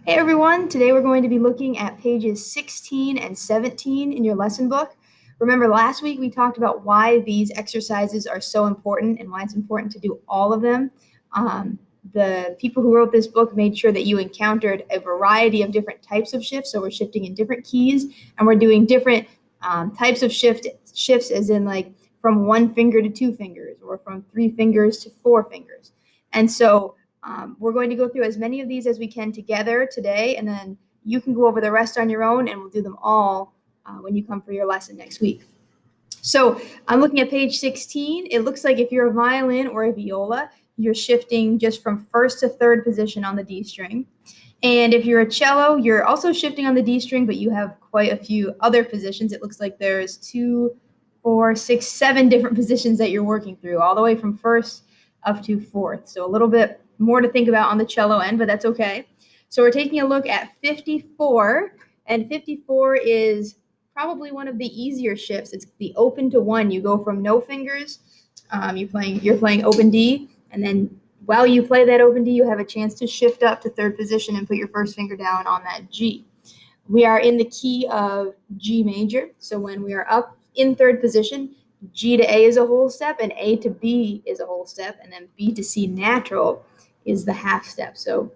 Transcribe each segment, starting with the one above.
Hey everyone, today we're going to be looking at pages 16 and 17 in your lesson book. Remember last week we talked about why these exercises are so important and why it's important to do all of them. The people who wrote this book made sure that you encountered a variety of different types of shifts. So we're shifting in different keys and we're doing different types of shifts as in like from 1 finger to 2 fingers or from 3 fingers to 4 fingers. And so we're going to go through as many of these as we can together today, and then you can go over the rest on your own, and we'll do them all when you come for your lesson next week. So I'm looking at page 16. It looks like if you're a violin or a viola, you're shifting just from first to third position on the D string. And if you're a cello, you're also shifting on the D string, but you have quite a few other positions. It looks like there's 2, 4, 6, 7 different positions that you're working through, all the way from first up to fourth. So a little bit more to think about on the cello end, but that's okay. So we're taking a look at 54, and 54 is probably one of the easier shifts. It's the open to 1. You go from no fingers, you're playing open D, and then while you play that open D, you have a chance to shift up to third position and put your first finger down on that G. We are in the key of G major, so when we are up in third position, G to A is a whole step, and A to B is a whole step, and then B to C natural is the half step. So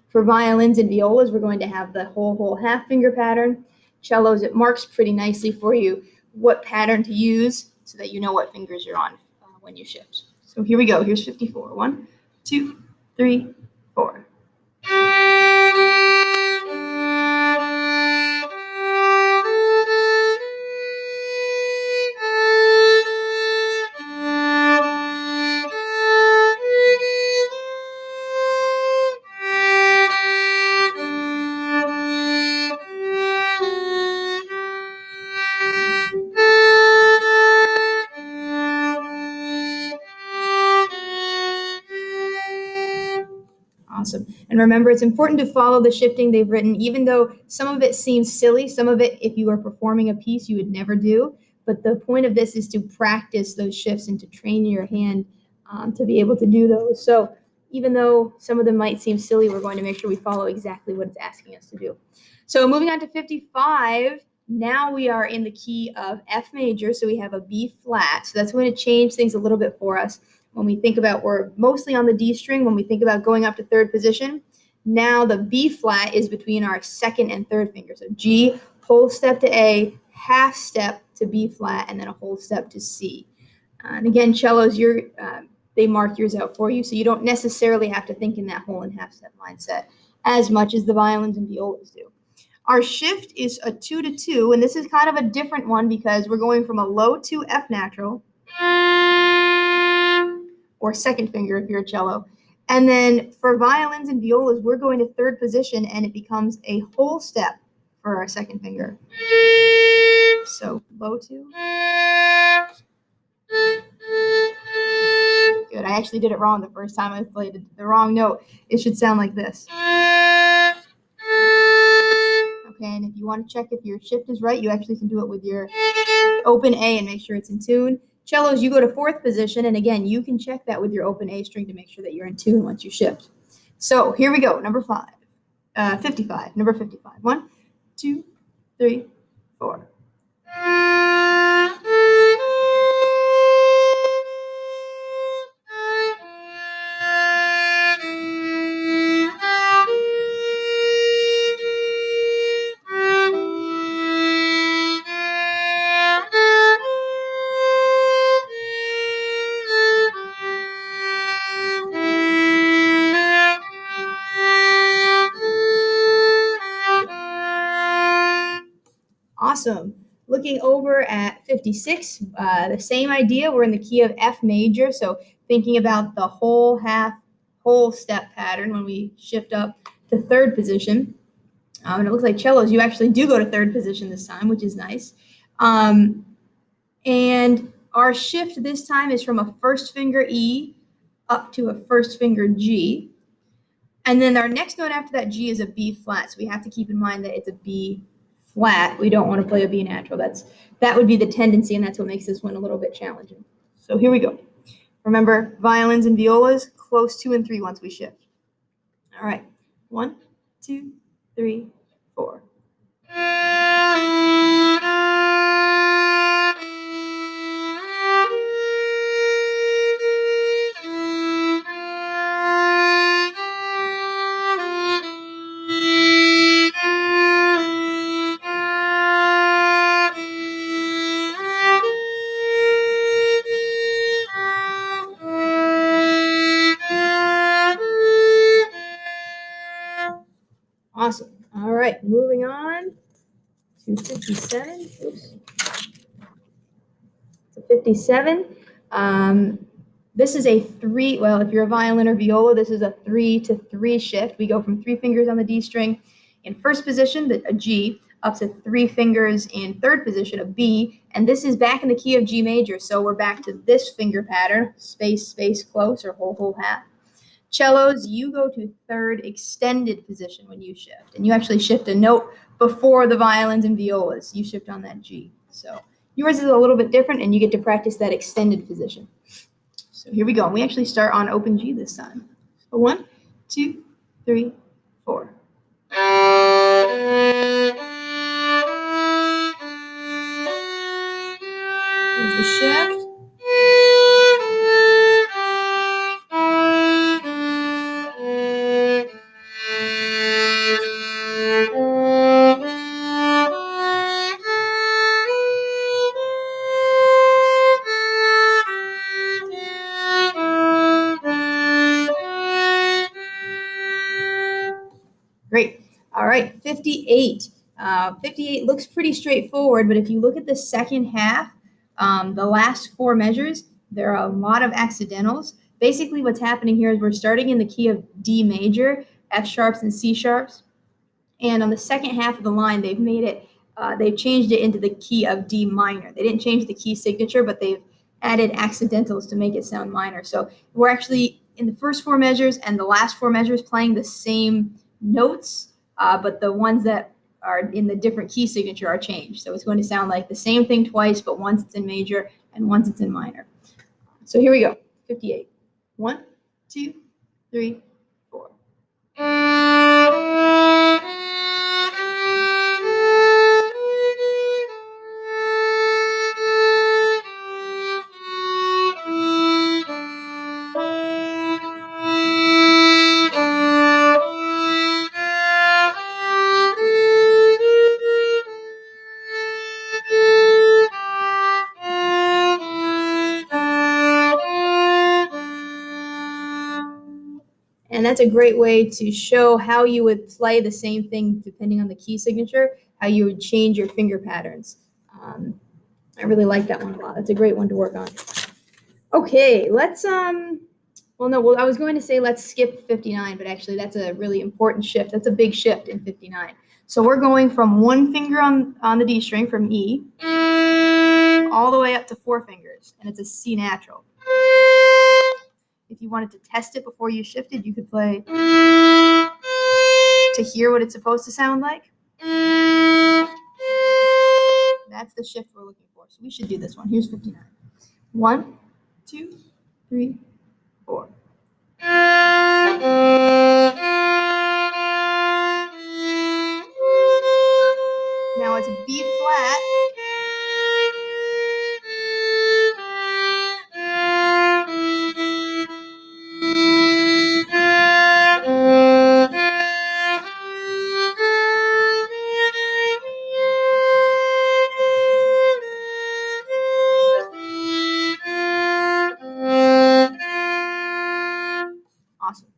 for violins and violas, we're going to have the whole half finger pattern. Cellos, it marks pretty nicely for you what pattern to use so that you know what fingers you're on when you shift. So here we go. Here's 54. 1, 2, 3, 4. Awesome. And remember, it's important to follow the shifting they've written, even though some of it seems silly. Some of it, if you were performing a piece, you would never do. But the point of this is to practice those shifts and to train your hand to be able to do those. So even though some of them might seem silly, we're going to make sure we follow exactly what it's asking us to do. So moving on to 55, now we are in the key of F major. So we have a B flat. So that's going to change things a little bit for us. When we think about, we're mostly on the D string. When we think about going up to third position, now the B flat is between our second and third finger. So G, whole step to A, half step to B flat, and then a whole step to C. And again, cellos, they mark yours out for you, so you don't necessarily have to think in that whole and half step mindset as much as the violins and violas do. Our shift is a 2 to 2, and this is kind of a different one because we're going from a low to F natural, or second finger if you're a cello. And then for violins and violas, we're going to third position, and it becomes a whole step for our second finger. So low 2. Good. I actually did it wrong the first time I played the wrong note. It should sound like this. Okay, and if you want to check if your shift is right, you actually can do it with your open A and make sure it's in tune. Cellos, you go to fourth position, and again, you can check that with your open A string to make sure that you're in tune once you shift. So here we go, number 55, number 55. 1, 2, 3, 4. Awesome. Looking over at 56, the same idea. We're in the key of F major, so thinking about the whole step pattern when we shift up to third position. And it looks like cellos, you actually do go to third position this time, which is nice. And our shift this time is from a first finger E up to a first finger G. And then our next note after that G is a B flat, so we have to keep in mind that it's a B flat. We don't want to play a B natural. That would be the tendency, and that's what makes this one a little bit challenging. So here we go. Remember, violins and violas, close 2 and 3 once we shift. All right, 1, 2, 3, 4. Awesome. All right, moving on to 57. Oops. So 57. This is a 3, well, if you're a violin or viola, this is a 3-3 shift. We go from 3 fingers on the D string in first position, a G, up to 3 fingers in third position, a B, and this is back in the key of G major, so we're back to this finger pattern, space, space, close, or whole, whole, half. Cellos, you go to third extended position when you shift, and you actually shift a note before the violins and violas. You shift on that G. So yours is a little bit different, and you get to practice that extended position. So here we go. We actually start on open G this time. So 1, 2, 3, 4. Here's the shift. Great. All right, 58. 58 looks pretty straightforward, but if you look at the second half, the last 4 measures, there are a lot of accidentals. Basically, what's happening here is we're starting in the key of D major, F sharps and C sharps. And on the second half of the line, they've changed it into the key of D minor. They didn't change the key signature, but they've added accidentals to make it sound minor. So we're actually in the first 4 measures and the last 4 measures playing the same notes, but the ones that are in the different key signature are changed. So it's going to sound like the same thing twice, but once it's in major and once it's in minor. So here we go, 58. 1, 2, 3, 4. And that's a great way to show how you would play the same thing depending on the key signature, how you would change your finger patterns. I really like that one a lot. That's a great one to work on. Okay, let's I was going to say let's skip 59, but actually that's a really important shift. That's a big shift in 59. So we're going from 1 finger on the D string from E all the way up to 4 fingers, and it's a C natural. If you wanted to test it before you shifted, you could play to hear what it's supposed to sound like. That's the shift we're looking for. So we should do this one. Here's 59. 1, 2, 3, 4. Now it's B flat. Awesome.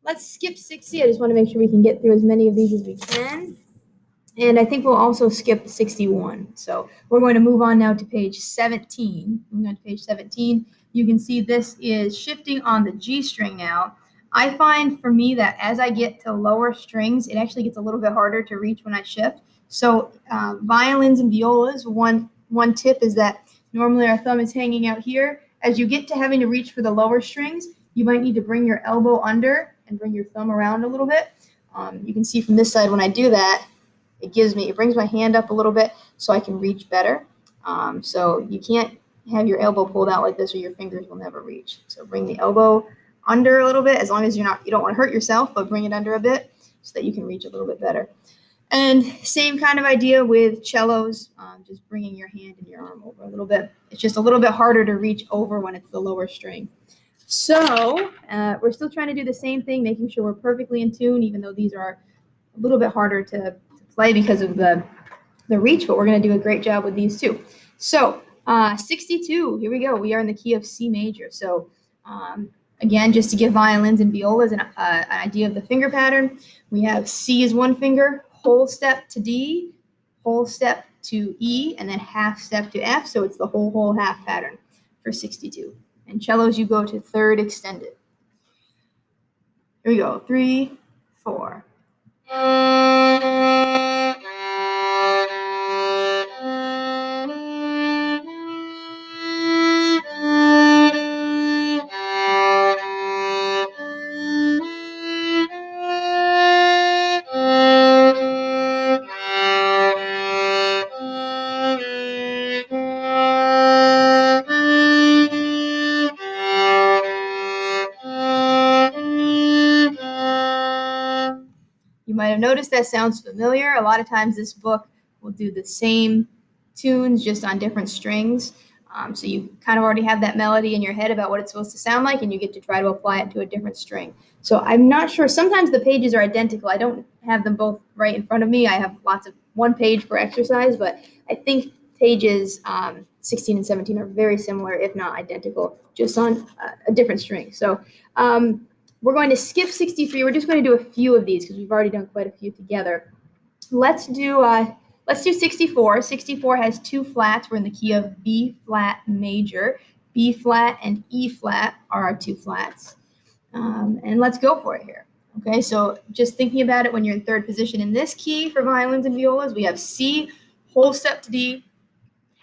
Let's skip 60. I just want to make sure we can get through as many of these as we can. And I think we'll also skip 61. So we're going to move on now to page 17. Moving on to page 17, you can see this is shifting on the G string now. I find for me that as I get to lower strings, it actually gets a little bit harder to reach when I shift. So violins and violas, one tip is that normally our thumb is hanging out here. As you get to having to reach for the lower strings, you might need to bring your elbow under and bring your thumb around a little bit. You can see from this side when I do that, it brings my hand up a little bit so I can reach better. So you can't have your elbow pulled out like this or your fingers will never reach. So bring the elbow under a little bit, as long as you don't want to hurt yourself, but bring it under a bit. so that you can reach a little bit better. And same kind of idea with cellos, just bringing your hand and your arm over a little bit. It's just a little bit harder to reach over when it's the lower string. So we're still trying to do the same thing, making sure we're perfectly in tune, even though these are a little bit harder to play because of the reach, but we're going to do a great job with these too. So 62, here we go. We are in the key of C major. So again, just to give violins and violas an idea of the finger pattern, we have C is one finger, whole step to D, whole step to E, and then half step to F. So it's the whole half pattern for 62. And cellos, you go to third extended. Here we go. 3, 4. You might have noticed that sounds familiar. A lot of times this book will do the same tunes just on different strings. So you kind of already have that melody in your head about what it's supposed to sound like, and you get to try to apply it to a different string. So I'm not sure. Sometimes the pages are identical. I don't have them both right in front of me. I have lots of one page per exercise, but I think pages 16 and 17 are very similar, if not identical, just on a different string. So we're going to skip 63. We're just going to do a few of these because we've already done quite a few together. Let's do 64. 64 has two flats. We're in the key of B flat major. B flat and E flat are our two flats. And let's go for it here. Okay, so just thinking about it when you're in third position in this key for violins and violas, we have C, whole step to D,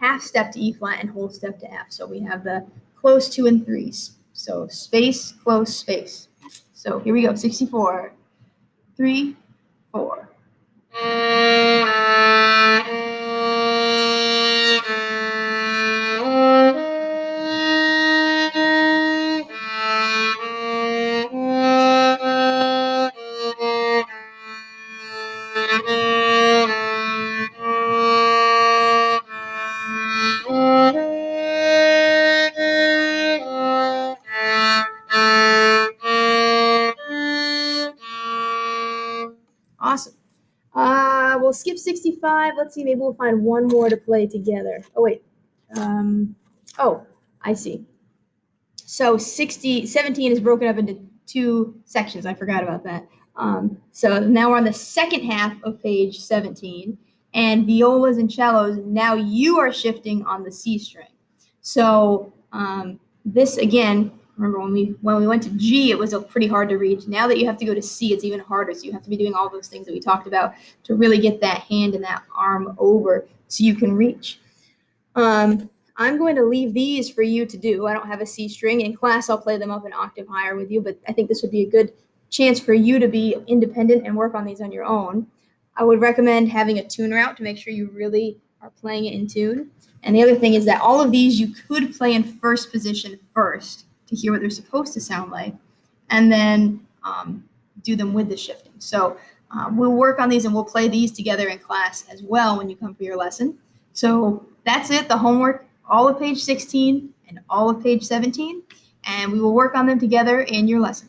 half step to E flat, and whole step to F. So we have the close 2 and 3s. So space, close, space. So here we go, 64. 3, 4. Awesome. We'll skip 65. Let's see, maybe we'll find one more to play together. Oh, wait. I see. So 17 is broken up into two sections. I forgot about that. So now we're on the second half of page 17. And violas and cellos, now you are shifting on the C string. So this, again, remember when we went to G, it was pretty hard to reach. Now that you have to go to C, it's even harder. So you have to be doing all those things that we talked about to really get that hand and that arm over so you can reach. I'm going to leave these for you to do. I don't have a C string. In class, I'll play them up an octave higher with you, but I think this would be a good chance for you to be independent and work on these on your own. I would recommend having a tuner out to make sure you really are playing it in tune. And the other thing is that all of these you could play in first position first to hear what they're supposed to sound like, and then do them with the shifting. So we'll work on these and we'll play these together in class as well when you come for your lesson. So that's it, the homework, all of page 16 and all of page 17, and we will work on them together in your lesson.